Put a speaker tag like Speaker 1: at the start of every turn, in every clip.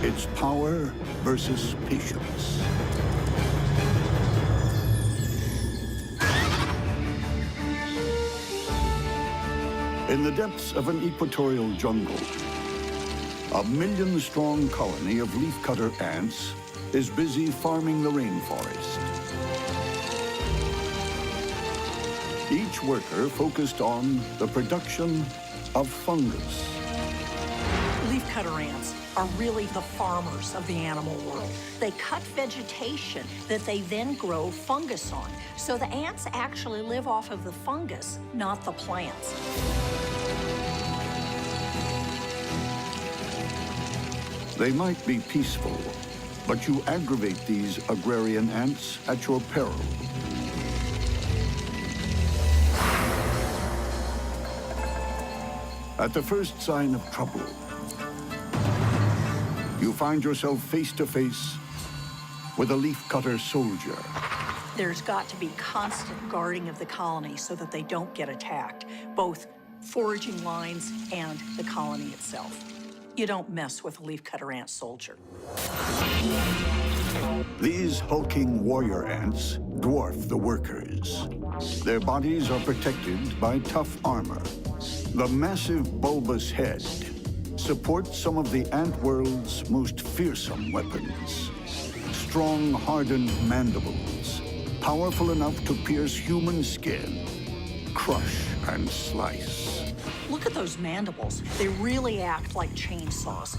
Speaker 1: It's power versus patience. In the depths of an equatorial jungle, a million-strong colony of leafcutter ants is busy farming the rainforest. Each worker focused on the production of fungus.
Speaker 2: Leafcutter ants are really the farmers of the animal world. They cut vegetation that they then grow fungus on. So the ants actually live off of the fungus, not the plants.
Speaker 1: They might be peaceful, but you aggravate these agrarian ants at your peril. At the first sign of trouble, you find yourself face to face with a leafcutter soldier.
Speaker 2: There's got to be constant guarding of the colony so that they don't get attacked, both foraging lines and the colony itself. You don't mess with a leafcutter ant soldier.
Speaker 1: These hulking warrior ants dwarf the workers. Their bodies are protected by tough armor. The massive bulbous head supports some of the ant world's most fearsome weapons. Strong, hardened mandibles, powerful enough to pierce human skin, crush and slice.
Speaker 2: Look at those mandibles. They really act like chainsaws.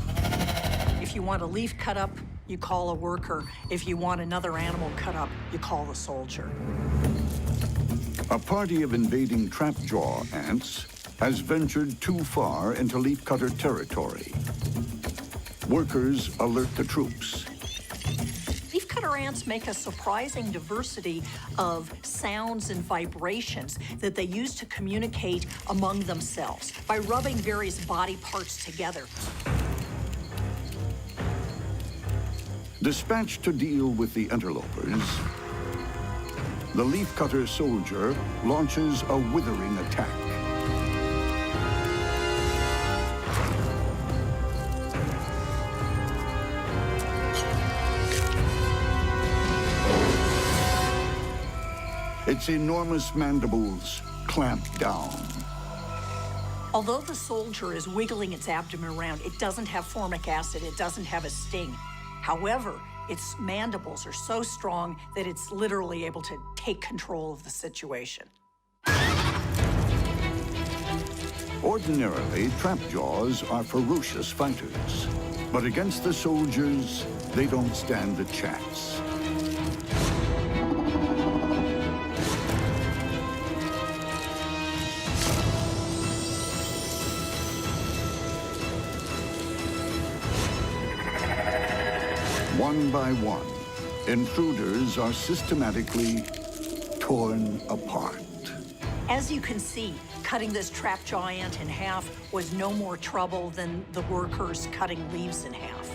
Speaker 2: If you want a leaf cut up, you call a worker. If you want another animal cut up, you call the soldier.
Speaker 1: A party of invading trapjaw ants has ventured too far into leafcutter territory. Workers alert the troops.
Speaker 2: Leafcutter ants make a surprising diversity of sounds and vibrations that they use to communicate among themselves by rubbing various body parts together.
Speaker 1: Dispatched to deal with the interlopers, the leafcutter soldier launches a withering attack. Its enormous mandibles clamp down.
Speaker 2: Although the soldier is wiggling its abdomen around, it doesn't have formic acid, it doesn't have a sting. However, its mandibles are so strong that it's literally able to take control of the situation.
Speaker 1: Ordinarily, trapjaws are ferocious fighters, but against the soldiers, they don't stand a chance. One by one, intruders are systematically torn apart.
Speaker 2: As you can see, cutting this trapjaw ant in half was no more trouble than the workers cutting leaves in half.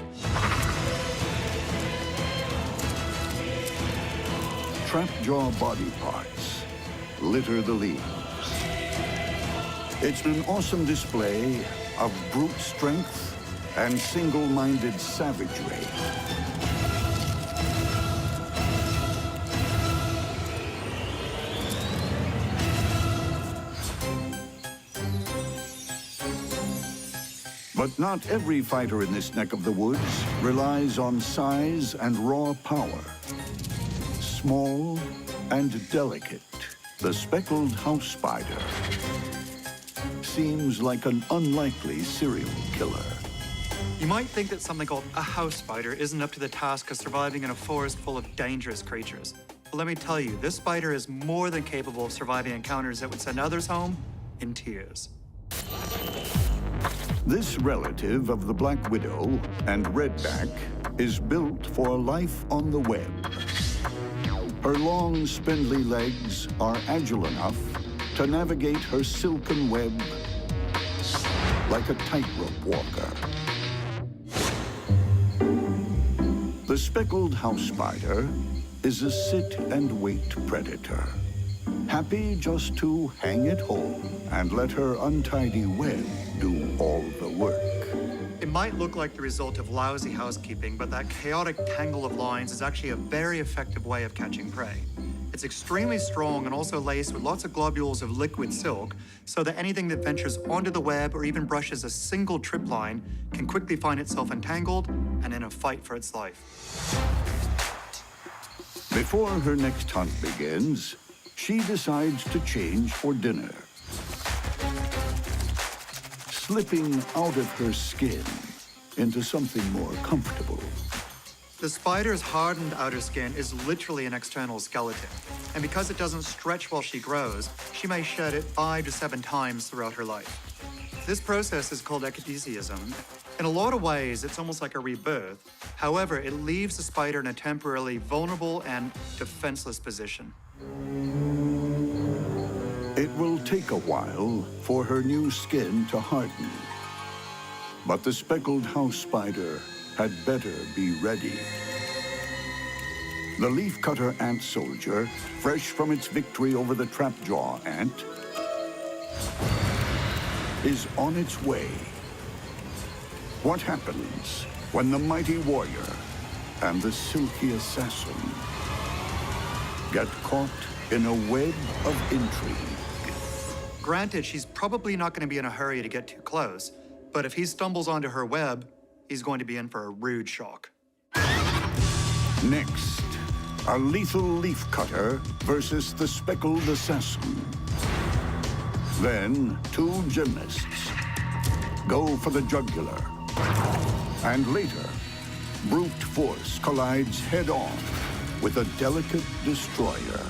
Speaker 1: Trapjaw body parts litter the leaves. It's an awesome display of brute strength and single-minded savagery. But not every fighter in this neck of the woods relies on size and raw power. Small and delicate, the speckled house spider seems like an unlikely serial killer.
Speaker 3: You might think that something called a house spider isn't up to the task of surviving in a forest full of dangerous creatures. But let me tell you, this spider is more than capable of surviving encounters that would send others home in tears.
Speaker 1: This relative of the black widow and redback is built for life on the web. Her long, spindly legs are agile enough to navigate her silken web like a tightrope walker. The speckled house spider is a sit-and-wait predator, happy just to hang at home and let her untidy web do all the work.
Speaker 3: It might look like the result of lousy housekeeping, but that chaotic tangle of lines is actually a very effective way of catching prey. It's extremely strong and also laced with lots of globules of liquid silk, so that anything that ventures onto the web or even brushes a single trip line can quickly find itself entangled and in a fight for its life.
Speaker 1: Before her next hunt begins, she decides to change for dinner. Slipping out of her skin into something more comfortable.
Speaker 3: The spider's hardened outer skin is literally an external skeleton, and because it doesn't stretch while she grows, she may shed it 5 to 7 times throughout her life. This process is called ecdysiasm. In a lot of ways, it's almost like a rebirth. However, it leaves the spider in a temporarily vulnerable and defenseless position.
Speaker 1: It will take a while for her new skin to harden. But the speckled house spider had better be ready. The leafcutter ant soldier, fresh from its victory over the trapjaw ant, is on its way. What happens when the mighty warrior and the silky assassin get caught in a web of intrigue?
Speaker 3: Granted, she's probably not going to be in a hurry to get too close, but if he stumbles onto her web, he's going to be in for a rude shock.
Speaker 1: Next, a lethal leafcutter versus the speckled assassin. Then, 2 gymnasts go for the jugular. And later, brute force collides head-on with a delicate destroyer.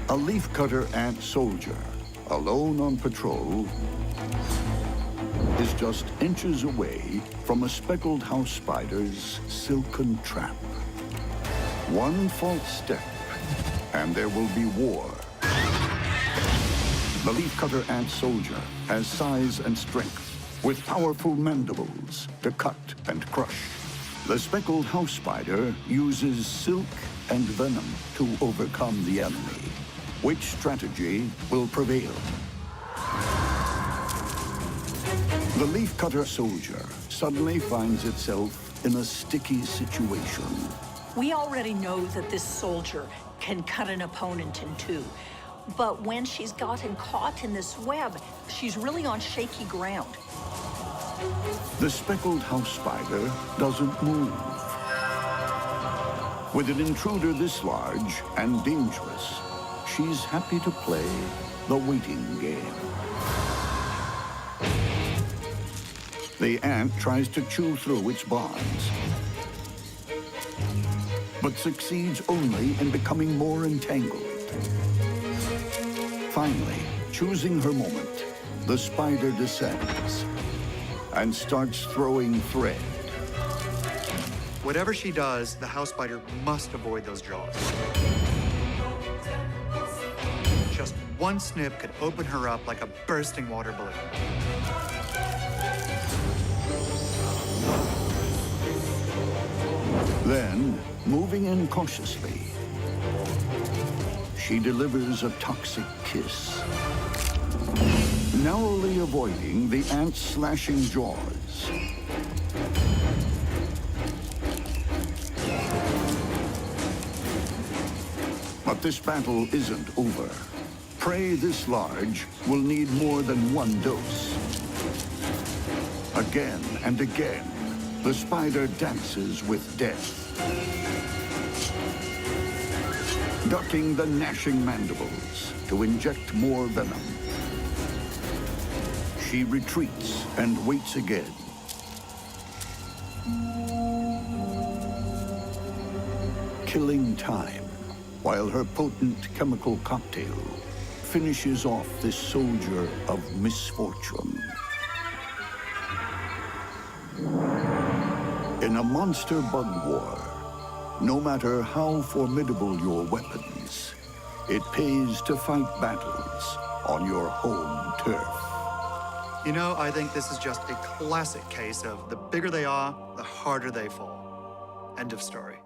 Speaker 1: A leafcutter ant soldier, alone on patrol, is just inches away from a speckled house spider's silken trap. One false step, and there will be war. The leafcutter ant soldier has size and strength, with powerful mandibles to cut and crush. The speckled house spider uses silk and venom to overcome the enemy. Which strategy will prevail? The leafcutter soldier suddenly finds itself in a sticky situation.
Speaker 2: We already know that this soldier can cut an opponent in 2. But when she's gotten caught in this web, she's really on shaky ground.
Speaker 1: The speckled house spider doesn't move. With an intruder this large and dangerous, she's happy to play the waiting game. The ant tries to chew through its bonds, but succeeds only in becoming more entangled. Finally, choosing her moment, the spider descends and starts throwing thread.
Speaker 3: Whatever she does, the house spider must avoid those jaws. Just one snip could open her up like a bursting water balloon.
Speaker 1: Then, moving in cautiously, she delivers a toxic kiss, narrowly avoiding the ant's slashing jaws. But this battle isn't over. Prey this large will need more than one dose. Again and again, the spider dances with death, ducking the gnashing mandibles to inject more venom. She retreats and waits again. Killing time, while her potent chemical cocktail finishes off this soldier of misfortune. In a monster bug war, no matter how formidable your weapons, it pays to fight battles on your home turf.
Speaker 3: You know, I think this is just a classic case of the bigger they are, the harder they fall. End of story.